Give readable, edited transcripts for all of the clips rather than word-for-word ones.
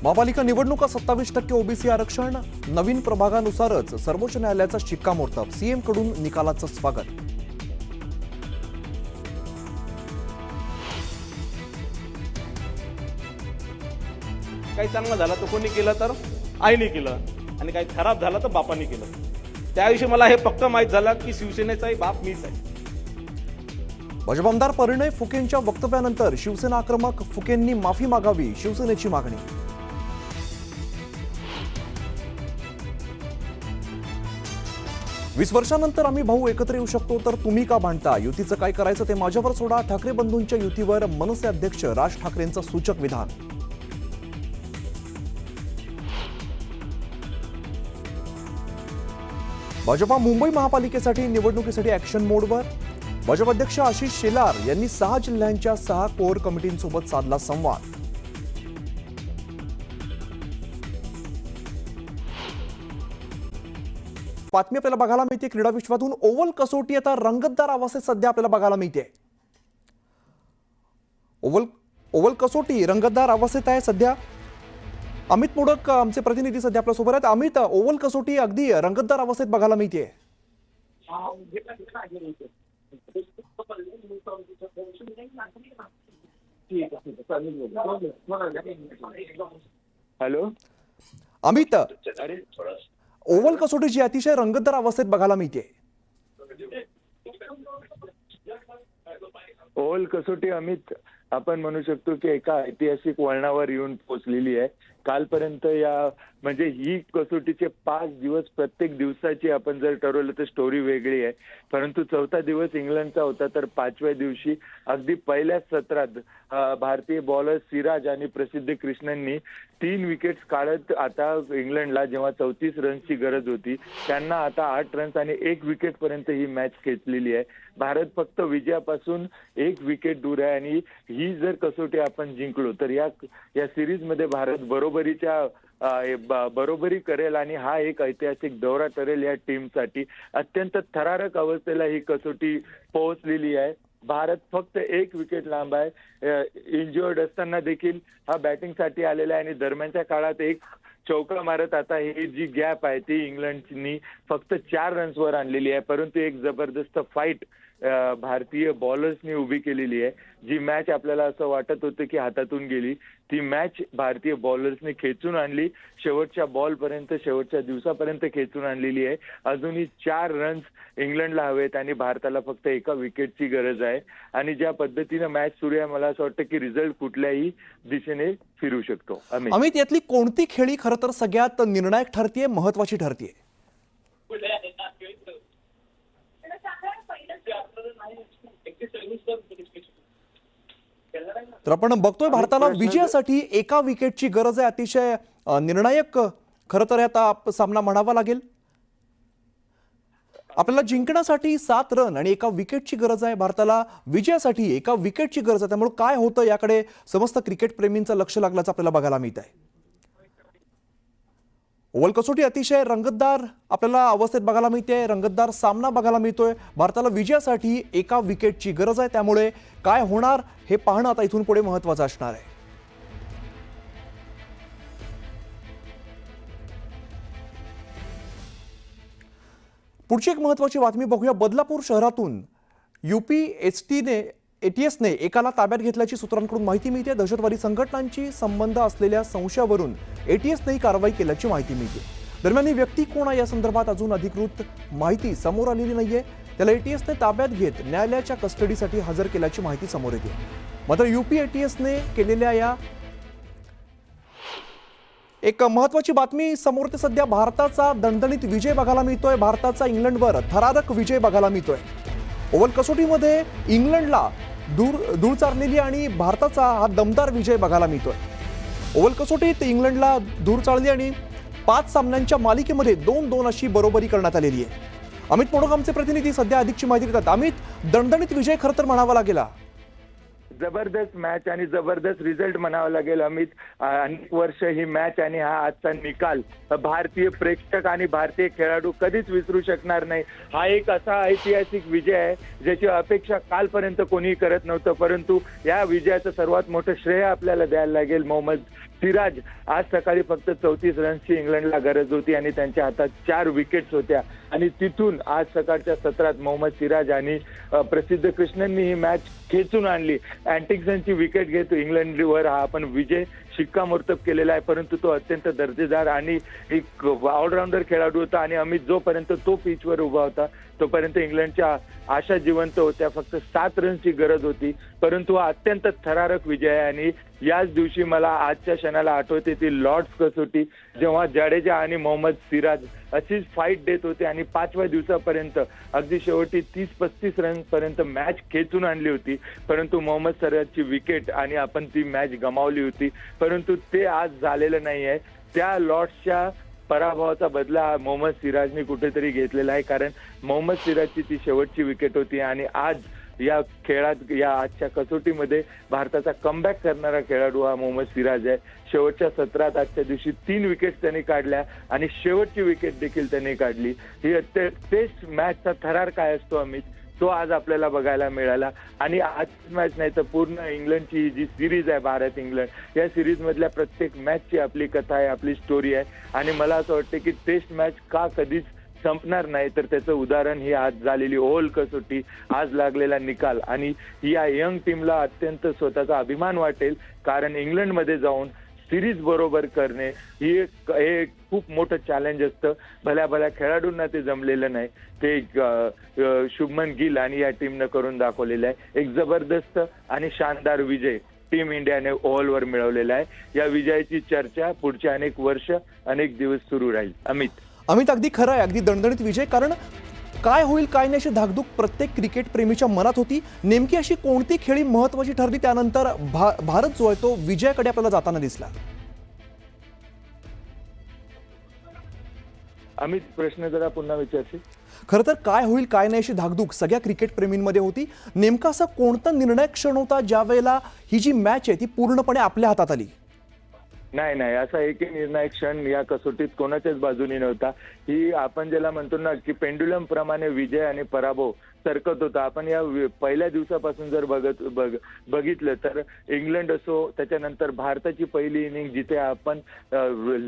महापालिका निवडणुका 27% ओबीसी आरक्षण, नवीन प्रभागानुसारच सर्वोच्च न्यायालयाचा शिक्कामोर्तब, सीएम कडून निकालाचं स्वागत. काही चांगलं झालं तर कोणी केलं तर आईने केलं आणि काही खराब झालं तर बापाने केलं. त्याविषयी मला हे पक्क माहीत झालं की शिवसेनेचाही बाप मीच आहे. भाजप आमदार परिणय फुकेंच्या वक्तव्यानंतर शिवसेना आक्रमक, फुकेंनी माफी मागावी, शिवसेनेची मागणी. 20 वर्षांनंतर आम्ही भाऊ एकत्र येऊ शकतो तर तुम्ही का भांडता? युतीचं काय करायचं ते माझ्यावर सोडा. ठाकरे बंधूंच्या युतीवर मनसे अध्यक्ष राज ठाकरेंचं सूचक विधान. भाजपा मुंबई महापालिकेसाठी निवडणुकीसाठी ऍक्शन मोडवर. भाजप अध्यक्ष आशिष शेलार यांनी 6 जिल्ह्यांच्या 6 कोर कमिटींसोबत साधला संवाद. बातमी आपल्याला बघायला मिळते क्रीडा विश्वातून. ओव्हल कसोटी आता रंगतदार आवाजात सध्या आपल्याला बघायला मिळते. ओव्हल कसोटी रंगतदार आवाजात आहे सध्या. अमित मोडक आमचे प्रतिनिधी सध्या आपल्या सोबत आहेत. अमित, ओव्हल कसोटी अगदी रंगतदार आवाजात बघायला मिळते. हॅलो अमित, ओव्हल कसोटी जी अतिशय रंगतदार अवस्थेत बघायला मिळते. ओव्हल कसोटी अमित, आपण म्हणू शकतो की एका ऐतिहासिक वळणावर येऊन पोहोचलेली आहे. कालपर्यंत म्हणजे ही कसोटीचे 5 दिवस, प्रत्येक दिवसाची आपण जर ठरवलं तर स्टोरी वेगळी आहे. परंतु 4था दिवस इंग्लंडचा होता, तर 5व्या दिवशी अगदी पहिल्याच सत्रात भारतीय बॉलर सिराज आणि प्रसिद्ध कृष्णननी 3 विकेट्स काढत आता इंग्लंडला जेव्हा 34 रन्सची गरज होती त्यांना आता 8 रन्स आणि 1 विकेट पर्यंत ही मॅच खेचलेली आहे. भारत फक्त विजयापासून 1 विकेट दूर आहे आणि ही जर कसोटी आपण जिंकलो तर या सिरीजमध्ये भारत बरोबरी करेल आणि हा एक ऐतिहासिक दौरा ठरेल या टीमसाठी. अत्यंत थरारक अवस्थेला ही कसोटी पोहोचलेली आहे. भारत फक्त 1 विकेट लांब आहे. इंज्युअर्ड असताना देखील हा बॅटिंगसाठी आलेला आहे आणि दरम्यानच्या काळात एक चौका मारत आता ही जी गॅप आहे ती इंग्लंडनी फक्त 4 रन्सवर आणलेली आहे. परंतु एक जबरदस्त फाईट भारतीय बॉलर्सनी उभी केलेली आहे. जी मॅच आपल्याला असं वाटत होतं की हातातून गेली, ती मॅच भारतीय बॉलर्सनी खेचून आणली. शेवटच्या बॉलपर्यंत, शेवटच्या दिवसापर्यंत खेचून आणलेली आहे. अजूनही 4 रन्स इंग्लंडला हवेत आणि भारताला फक्त 1 विकेटची गरज आहे. आणि ज्या पद्धतीनं मॅच सुरू आहे, मला असं वाटतं की रिझल्ट कुठल्याही दिशेने फिरू शकतो. अमित, यातली कोणती खेळी खरं तर सगळ्यात निर्णायक ठरतीये, महत्वाची ठरतीये? तर आपण बघतोय भारताला विजयासाठी 1 विकेटची गरज आहे. अतिशय निर्णायक खरं तर आता सामना म्हणावा लागेल. आपल्याला जिंकण्यासाठी 7 रन आणि 1 विकेटची गरज आहे. भारताला विजयासाठी 1 विकेटची गरज आहे. त्यामुळे काय होतं याकडे समस्त क्रिकेट प्रेमींचं लक्ष लागल्याचं आपल्याला बघायला मिळत आहे. ओव्हल कसोटी अतिशय रंगतदार आपल्याला अवस्थेत बघायला मिळते. रंगतदार सामना बघायला मिळतोय. भारताला विजयासाठी 1 विकेटची गरज आहे. त्यामुळे काय होणार हे पाहणं आता इथून पुढे महत्त्वाचं असणार आहे. पुढची एक महत्त्वाची बातमी बघूया. बदलापूर शहरातून एटीएसने एकाला ताब्यात घेतल्याची सूत्रांकडून माहिती मिळते. दहशतवादी संघटनांची संबंध असलेल्या संशयावरून एटीएसने ही कारवाई केल्याची माहिती मिळते. दरम्यान ही व्यक्ती कोण आहे या संदर्भात अजून अधिकृत माहिती समोर आलेली नाहीये. त्याला एटीएसने ताब्यात घेत न्यायालयाच्या कस्टडीसाठी हजर केल्याची माहिती समोर येते. मात्र एटीएसने केलेल्या या एक महत्वाची बातमी समोर ते सध्या भारताचा दणदणीत विजय बघायला मिळतोय. भारताचा इंग्लंडवर थरारक विजय बघायला मिळतोय. ओव्हल कसोटीमध्ये इंग्लंडला धूळ चारलेली आणि भारताचा हा दमदार विजय बघायला मिळतोय. ओव्हल कसोटीत इंग्लंडला धूळ चाळली आणि 5 सामन्यांच्या मालिकेमध्ये 2-2 अशी बरोबरी करण्यात आलेली आहे. अमित मोडक आमचे प्रतिनिधी सध्या अधिकची माहिती देतात. अमित, दणदणीत विजय खरं तर म्हणावा लागेल. जबरदस्त मॅच आणि जबरदस्त रिझल्ट म्हणावा लागेल अमित. अनेक वर्ष ही मॅच आणि हा आजचा निकाल भारतीय प्रेक्षक आणि भारतीय खेळाडू कधीच विसरू शकणार नाही. हा एक असा ऐतिहासिक विजय आहे ज्याची अपेक्षा कालपर्यंत कोणी करत नव्हतं, परंतु या विजयाचं सर्वात मोठं श्रेय आपल्याला द्यायला लागेल मोहम्मद सिराज आज सकाळी फक्त 34 रन्सची इंग्लंडला गरज होती आणि त्यांच्या हातात 4 विकेट्स होत्या आणि तिथून आज सकाळच्या सत्रात मोहम्मद सिराज आणि प्रसिद्ध कृष्णननी ही मॅच खेचून आणली. अँटिक्सनची विकेट घेत इंग्लंडवर हा आपण विजय शिक्कामोर्तब केलेला आहे, परंतु तो अत्यंत दर्जेदार आणि एक ऑलराऊंडर खेळाडू होता आणि अमित जोपर्यंत तो पिचवर उभा होता तोपर्यंत इंग्लंडच्या आशा जिवंत होत्या. फक्त 7 रन्सची गरज होती, परंतु हा अत्यंत थरारक विजय आहे. आणि याच दिवशी मला आजच्या क्षणाला आठवते ती लॉर्ड्स कसोटी, जेव्हा जडेजा आणि मोहम्मद सिराज अशीच फाईट देत होते आणि 5व्या दिवसापर्यंत अगदी शेवटी 30-35 रन पर्यंत मॅच खेचून आणली होती, परंतु मोहम्मद सिराजची विकेट आणि आपण ती मॅच गमावली होती. परंतु ते आज झालेलं नाही आहे. त्या लॉर्ड्सच्या पराभवाचा बदला मोहम्मद सिराजने कुठेतरी घेतलेला आहे, कारण मोहम्मद सिराजची ती शेवटची विकेट होती आणि आज या खेळात या आजच्या कसोटीमध्ये भारताचा कमबॅक करणारा खेळाडू हा मोहम्मद सिराज आहे. शेवटच्या सत्रात आजच्या दिवशी 3 विकेट्स त्यांनी काढल्या आणि शेवटची विकेट देखील त्यांनी काढली. ही टेस्ट मॅचचा थरार काय असतो अमित, तो आज आपल्याला बघायला मिळाला. आणि आजची मॅच नाही तर पूर्ण इंग्लंडची जी सिरीज आहे भारत इंग्लंड, या सिरीज मधल्या प्रत्येक मॅचची आपली कथा आहे, आपली स्टोरी आहे. आणि मला असं वाटतं की टेस्ट मॅच का कधीच संपणार नाही, तर त्याचं उदाहरण ही आज झालेली ओव्हल कसोटी, आज लागलेला निकाल. आणि या यंग टीमला अत्यंत स्वतःचा अभिमान वाटेल, कारण इंग्लंडमध्ये जाऊन सिरीज बरोबर करणे हे खूप मोठं चॅलेंज असतं. भल्या खेळाडूंना ते जमलेलं नाही, ते शुभमन गिल आणि या टीमनं करून दाखवलेलं आहे. एक जबरदस्त आणि शानदार विजय टीम इंडियाने ओव्हलवर मिळवलेला आहे. या विजयाची चर्चा पुढचे अनेक वर्ष अनेक दिवस सुरू राहील. अमित, अगदी खरं आहे, अगदी दणदणीत विजय. कारण काय होईल काय नाही अशी धाकधूक प्रत्येक क्रिकेट प्रेमीच्या मनात होती. नेमकी अशी कोणती खेळी महत्वाची ठरली त्यानंतर भारत जो आहे तो विजयाकडे आपल्याला जाताना दिसला? अमित, प्रश्न जरा पुन्हा विचारशील? खरं तर काय होईल काय नाही अशी धाकधूक सगळ्या क्रिकेट प्रेमींमध्ये होती. नेमका असा कोणता निर्णायक क्षण होता ज्या वेळेला ही जी मॅच आहे ती पूर्णपणे आपल्या हातात आली? नाही, असा एकही निर्णायक क्षण या कसोटीत कोणाच्याच बाजूने नव्हता. ही आपण ज्याला म्हणतो ना की पेंडुलम प्रमाणे विजय आणि पराभव सरकत होता. आपण या पहिल्या दिवसापासून जर बघितलं तर इंग्लंड असो, त्याच्यानंतर भारताची पहिली इनिंग जिथे आपण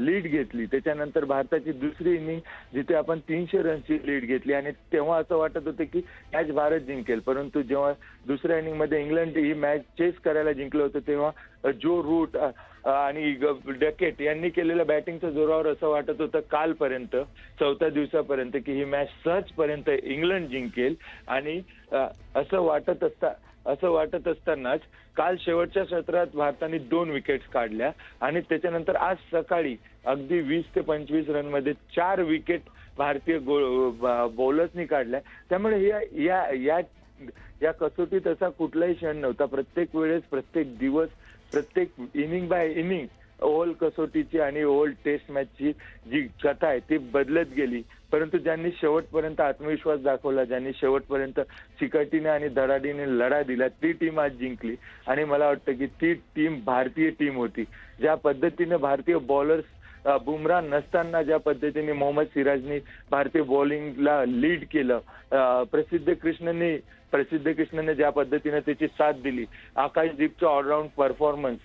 लीड घेतली, त्याच्यानंतर भारताची दुसरी इनिंग जिथे आपण 300 रनची लीड घेतली आणि तेव्हा असं वाटत होतं की मॅच भारत जिंकेल. परंतु जेव्हा दुसऱ्या इनिंगमध्ये इंग्लंड ही मॅच चेस करायला जिंकलं होतं तेव्हा जो रूट आणि डकेट यांनी केलेल्या बॅटिंगच्या जोरावर असं वाटत होतं कालपर्यंत, 4थ्या दिवसापर्यंत, की ही मॅच सहजपर्यंत इंग्लंड जिंकेल. आणि असं वाटत असतानाच काल शेवटच्या सत्रात भारताने 2 विकेट्स काढल्या आणि त्याच्यानंतर आज सकाळी अगदी 20 ते 25 रनमध्ये 4 विकेट भारतीय बॉलर्सनी काढल्या. त्यामुळे या कसोटीत असा कुठलाही क्षण नव्हता. प्रत्येक वेळेस, प्रत्येक दिवस, प्रत्येक इनिंग बाय इनिंग ओव्हल कसोटीची आणि ओव्हल टेस्ट मॅचची जी कथा आहे ती बदलत गेली. परंतु ज्यांनी शेवटपर्यंत आत्मविश्वास दाखवला, ज्यांनी शेवटपर्यंत चिकाटीने आणि धडाडीने लढा दिला, ती टीम आज जिंकली. आणि मला वाटतं की ती टीम भारतीय टीम होती. ज्या पद्धतीने भारतीय बॉलर्स बुमराह नसताना ज्या पद्धतीने मोहम्मद सिराजनी भारतीय बॉलिंगला लीड केलं, प्रसिद्ध कृष्णने ज्या पद्धतीने त्याची साथ दिली, आकाशदीपचा ऑलराऊंड परफॉर्मन्स,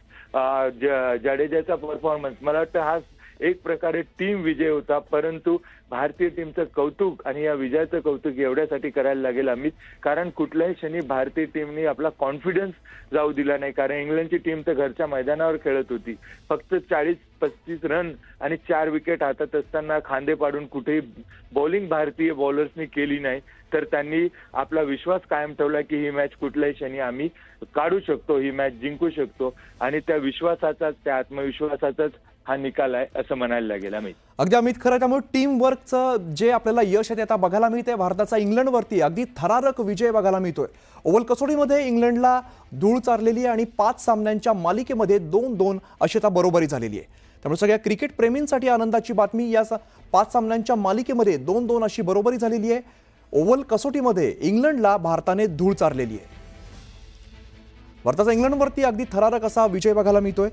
जडेजाचा परफॉर्मन्स, मला वाटतं हा एक प्रकारे टीम विजय होता. परंतु भारतीय टीमचं कौतुक आणि या विजयाचं कौतुक एवढ्यासाठी करायला लागेल अमित, कारण कुठल्याही क्षणी भारतीय टीमने आपला कॉन्फिडन्स जाऊ दिला नाही. कारण इंग्लंडची टीम तर घरच्या मैदानावर खेळत होती. फक्त 40-35 रन आणि 4 विकेट हातात असताना खांदे पाडून कुठेही बॉलिंग भारतीय बॉलर्सनी केली नाही. तर त्यांनी आपला विश्वास कायम ठेवला की ही मॅच कुठल्याही क्षणी आम्ही काढू शकतो, ही मॅच जिंकू शकतो. आणि त्या विश्वासाचाच, त्या आत्मविश्वासाचाच हा निकाल आहे असं म्हणायला लागेल अमित. अगदी अमित, खरं त्यामुळे टीम वर्कचं जे आपल्याला यश आहे ते आता बघायला मिळतंय. भारताचा इंग्लंडवरती अगदी थरारक विजय बघायला मिळतोय. ओव्हल कसोटीमध्ये इंग्लंडला धूळ चारलेली आहे आणि 5 सामन्यांच्या मालिकेमध्ये 2-2 अशी आता बरोबरी झालेली आहे. त्यामुळे सगळ्या क्रिकेट प्रेमींसाठी आनंदाची बातमी. या 5 सामन्यांच्या मालिकेमध्ये 2-2 अशी बरोबरी झालेली आहे. ओव्हल कसोटीमध्ये इंग्लंडला भारताने धूळ चारलेली आहे. भारताचा इंग्लंडवरती अगदी थरारक असा विजय बघायला मिळतोय.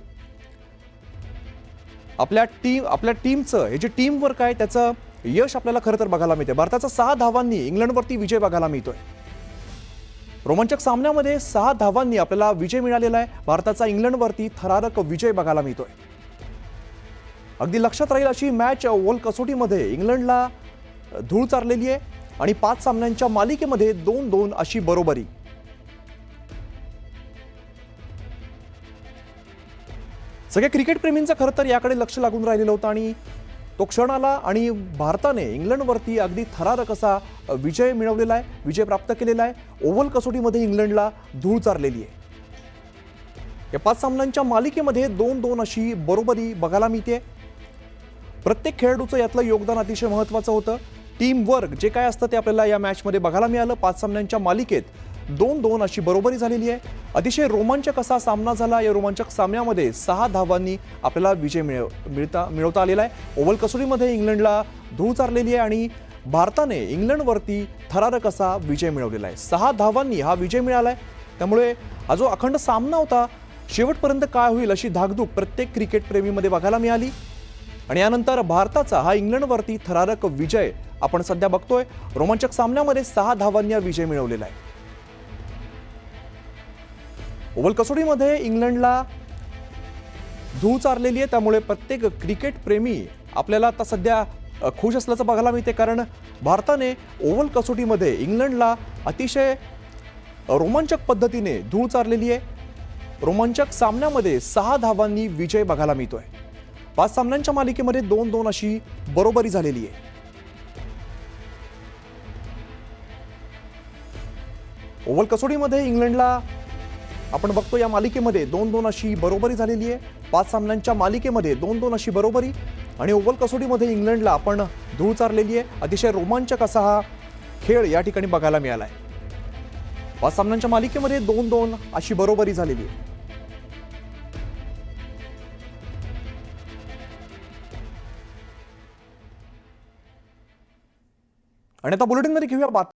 आपल्या टीमचं हे जे टीम वर्क आहे त्याचं यश आपल्याला खरं तर बघायला मिळते. भारताचा 6 धावांनी इंग्लंडवरती विजय बघायला मिळतोय. रोमांचक सामन्यामध्ये 6 धावांनी आपल्याला विजय मिळालेला आहे. भारताचा इंग्लंडवरती थरारक विजय बघायला मिळतोय. अगदी लक्षात राहील अशी मॅच ओव्हल कसोटीमध्ये इंग्लंडला धूळ चारलेली आहे आणि 5 सामन्यांच्या मालिकेमध्ये 2-2 अशी बरोबरी. सगळ्या क्रिकेट प्रेमींचं खरं तर याकडे लक्ष लागून राहिलेलं होतं आणि तो क्षण आला आणि भारताने इंग्लंडवरती अगदी थरारक असा विजय मिळवलेला आहे, विजय प्राप्त केलेला आहे. ओव्हल कसोटीमध्ये इंग्लंडला धूळ चारलेली आहे. या 5 सामन्यांच्या मालिकेमध्ये 2-2 अशी बरोबरी बघायला मिळते. प्रत्येक खेळाडूचं यातलं योगदान अतिशय महत्त्वाचं होतं. टीम वर्क जे काय असतं ते आपल्याला या मॅचमध्ये बघायला मिळालं. 5 सामन्यांच्या मालिकेत 2-2 अशी बरोबरी झालेली आहे. अतिशय रोमांचक असा सामना झाला. या रोमांचक सामन्यामध्ये 6 धावांनी आपल्याला विजय मिळवता आलेला आहे. ओव्हल कसोटीमध्ये इंग्लंडला धूळ चारलेली आहे आणि भारताने इंग्लंडवरती थरारक असा विजय मिळवलेला आहे. 6 धावांनी हा विजय मिळाला आहे. त्यामुळे हा जो अखंड सामना होता शेवटपर्यंत काय होईल अशी धाकधूक प्रत्येक क्रिकेट प्रेमीमध्ये बघायला मिळाली. आणि यानंतर भारताचा हा इंग्लंडवरती थरारक विजय आपण सध्या बघतोय. रोमांचक सामन्यामध्ये 6 धावांनी हा विजय मिळवलेला आहे. ओव्हल कसोटीमध्ये इंग्लंडला धूळ चारलेली आहे. त्यामुळे प्रत्येक क्रिकेट प्रेमी आपल्याला आता सध्या खुश असल्याचं बघायला मिळते, कारण भारताने ओव्हल कसोटीमध्ये इंग्लंडला अतिशय रोमांचक पद्धतीने धूळ चारलेली आहे. रोमांचक सामन्यामध्ये 6 धावांनी विजय बघायला मिळतोय. 5 सामन्यांच्या मालिकेमध्ये 2-2 अशी बरोबरी झालेली आहे. ओव्हल कसोटीमध्ये इंग्लंडला आपण बघतो या मालिकेमध्ये 2-2 अशी बरोबरी झालेली आहे. 5 सामन्यांच्या मालिकेमध्ये 2-2 अशी बरोबरी आणि ओव्हल कसोटीमध्ये इंग्लंडला आपण धूळ चारलेली आहे. अतिशय रोमांचक असा हा खेळ या ठिकाणी बघायला मिळाला आहे. 5 सामन्यांच्या मालिकेमध्ये 2-2 अशी बरोबरी झालेली आहे. आणि आता बुलेटिनमध्ये घेऊया